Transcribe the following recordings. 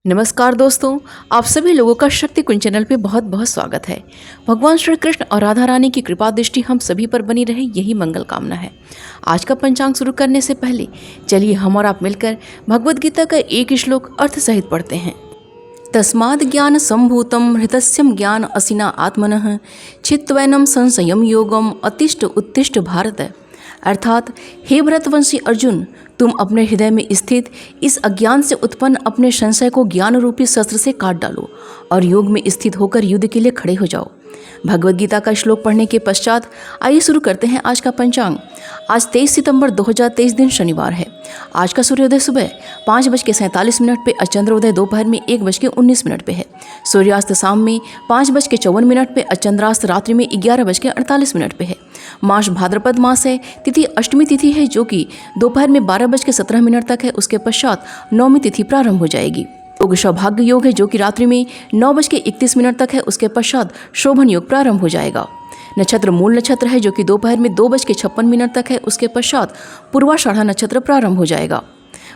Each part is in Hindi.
नमस्कार दोस्तों, आप सभी लोगों का शक्ति कुंज चैनल पे बहुत बहुत स्वागत है। भगवान श्री कृष्ण और राधा रानी की कृपा दृष्टि हम सभी पर बनी रहे, यही मंगल कामना है। आज का पंचांग शुरू करने से पहले चलिए हम और आप मिलकर भगवद गीता का एक श्लोक अर्थ सहित पढ़ते हैं। तस्माद् ज्ञान संभूतम हृतस्यम ज्ञान असिना आत्मनः चित्तवैनम संशयम योगम अतिष्ठ उत्तिष्ठ भारत। अर्थात हे भरतवंशी अर्जुन, तुम अपने हृदय में स्थित इस अज्ञान से उत्पन्न अपने संशय को ज्ञान रूपी शस्त्र से काट डालो और योग में स्थित होकर युद्ध के लिए खड़े हो जाओ। भगवद गीता का श्लोक पढ़ने के पश्चात आइए शुरू करते हैं आज का पंचांग। आज 23 सितंबर 2023 दिन शनिवार है। आज का सूर्योदय सुबह 5:47 पे और चंद्रोदय दोपहर में 1:19 पे है। सूर्यास्त शाम में 5:54 पे और चंद्रास्त रात्रि में 11:48 पे है। मास भाद्रपद मास है। तिथि अष्टमी तिथि है जो कि दोपहर में 12:17 तक है। उसके पश्चात नौमी तिथि प्रारंभ हो जाएगी। योग सौभाग्य योग है जो कि रात्रि में 9:31 तक है। उसके पश्चात शोभन योग प्रारंभ हो जाएगा। नक्षत्र मूल नक्षत्र है जो कि दोपहर में 2:56 तक है। उसके पश्चात पूर्वाषाढ़ा नक्षत्र प्रारंभ हो जाएगा।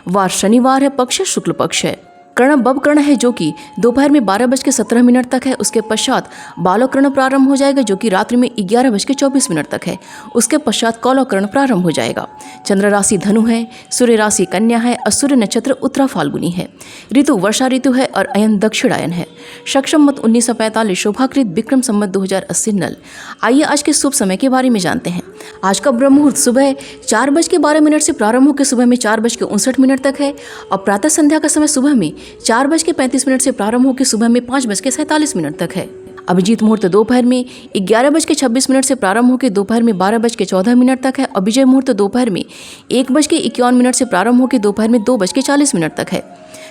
वार शनिवार है। पक्ष शुक्ल पक्ष है। कर्ण बब कर्ण है जो कि दोपहर में 12:17 तक है। उसके पश्चात बालो कर्ण प्रारंभ हो जाएगा जो कि रात्रि में 11:24 तक है। उसके पश्चात कौलो कर्ण प्रारंभ हो जाएगा। चंद्र राशि धनु है। सूर्य राशि कन्या है और सूर्य नक्षत्र उत्तरा फाल्गुनी है। ऋतु वर्षा ऋतु है और अयन दक्षिणायन है। सक्षम मत 1945 शोभाकृत विक्रम संवत 2080 नल। आइए आज के शुभ समय के बारे में जानते हैं। आज का ब्रह्म मुहूर्त सुबह 4:12 से प्रारंभ होकर सुबह में 4:59 तक है और प्रातः संध्या का समय सुबह में 4:35 से प्रारंभ होकर सुबह में 5:47 तक है। अभिजीत मुहूर्त दोपहर में 11:26 से प्रारंभ होकर दोपहर में 12:14 तक है और विजय मुहूर्त दोपहर में 1:51 से प्रारंभ होकर दोपहर में 2:40 तक है।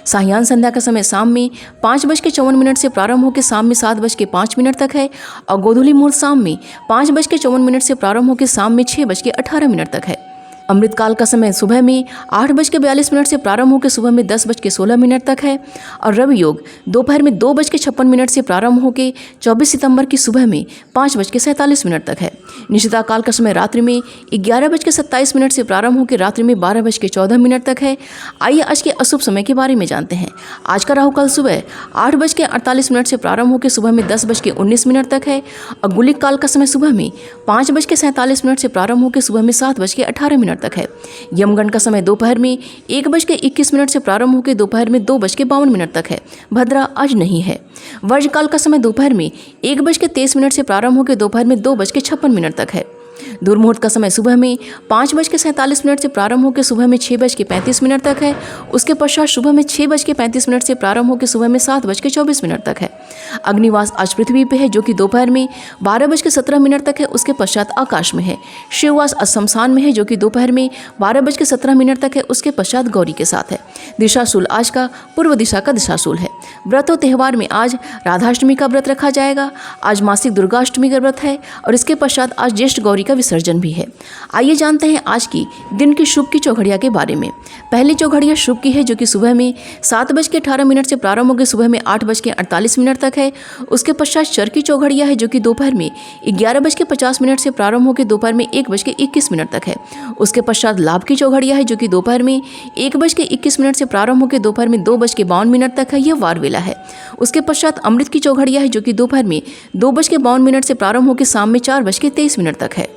सायं संध्या का समय शाम में 5:54 से प्रारंभ होकर शाम में 7:05 तक है और गोधूली मुहूर्त शाम में 5:54 से प्रारंभ होकर शाम में 6:18 तक है। अमृत काल का समय सुबह में 8:42 से प्रारंभ होकर सुबह में 10:16 तक है और रवि योग दोपहर में 2:56 से प्रारंभ होकर 24 सितंबर की सुबह में 5:47 तक है। निशिता काल का समय रात्रि में 11:27 से प्रारंभ होकर रात्रि में 12:14 तक है। आइए आज के अशुभ समय के बारे में जानते हैं। आज का राहु काल सुबह 8:48 से प्रारंभ होकर सुबह में 10:19 तक है और गुलिक काल का समय सुबह में 5:47 से प्रारंभ होकर सुबह में 7:18 तक है। यमगंड का समय दोपहर में 1:21 से प्रारंभ होकर दोपहर में 2:52 तक है। भद्रा आज नहीं है। वर्जकाल का समय दोपहर में 1:23 से प्रारंभ होकर दोपहर में 2:56 तक है। दुर्मुहूर्त का समय सुबह में 5:47 से प्रारंभ होकर सुबह में 6:35 तक है। उसके पश्चात सुबह में 6:35 से प्रारंभ होकर सुबह में 7:24 तक है। अग्निवास आज पृथ्वी पे है जो कि दोपहर में 12:17 तक है। उसके पश्चात आकाश में है। शिववास आज शमशान में है जो कि दोपहर में 12:17 तक है। उसके पश्चात गौरी के साथ है। दिशाशूल आज का पूर्व दिशा का दिशाशूल है। व्रतों त्यौहार में आज राधाष्टमी का व्रत रखा जाएगा। आज मासिक दुर्गाष्टमी का व्रत है और इसके पश्चात आज ज्येष्ठ गौरी का विसर्जन भी है। आइए जानते हैं आज की दिन की शुभ की चौघड़िया के बारे में। पहली चौघड़िया शुभ की है जो कि सुबह में 7:18 से प्रारंभ होकर सुबह में 8:48 तक है। उसके पश्चात चर की चौघड़िया है जो कि दोपहर में 11:50 से प्रारंभ होकर दोपहर में 1:21 तक है। उसके पश्चात लाभ की चौघड़िया है जो कि दोपहर में 1:21 से प्रारंभ होकर दोपहर में 2:52 तक है। यह वार वेला है। उसके पश्चात अमृत की चौघड़िया है जो कि दोपहर में 2:52 से प्रारंभ होकर शाम में 4:23 तक है।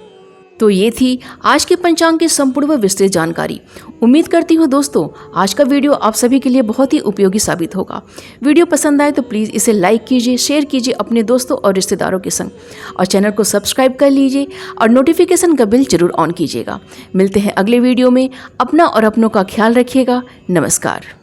तो ये थी आज के पंचांग की संपूर्ण व विस्तृत जानकारी। उम्मीद करती हूँ दोस्तों आज का वीडियो आप सभी के लिए बहुत ही उपयोगी साबित होगा। वीडियो पसंद आए तो प्लीज़ इसे लाइक कीजिए, शेयर कीजिए अपने दोस्तों और रिश्तेदारों के संग और चैनल को सब्सक्राइब कर लीजिए और नोटिफिकेशन का बिल जरूर ऑन कीजिएगा। मिलते हैं अगले वीडियो में। अपना और अपनों का ख्याल रखिएगा। नमस्कार।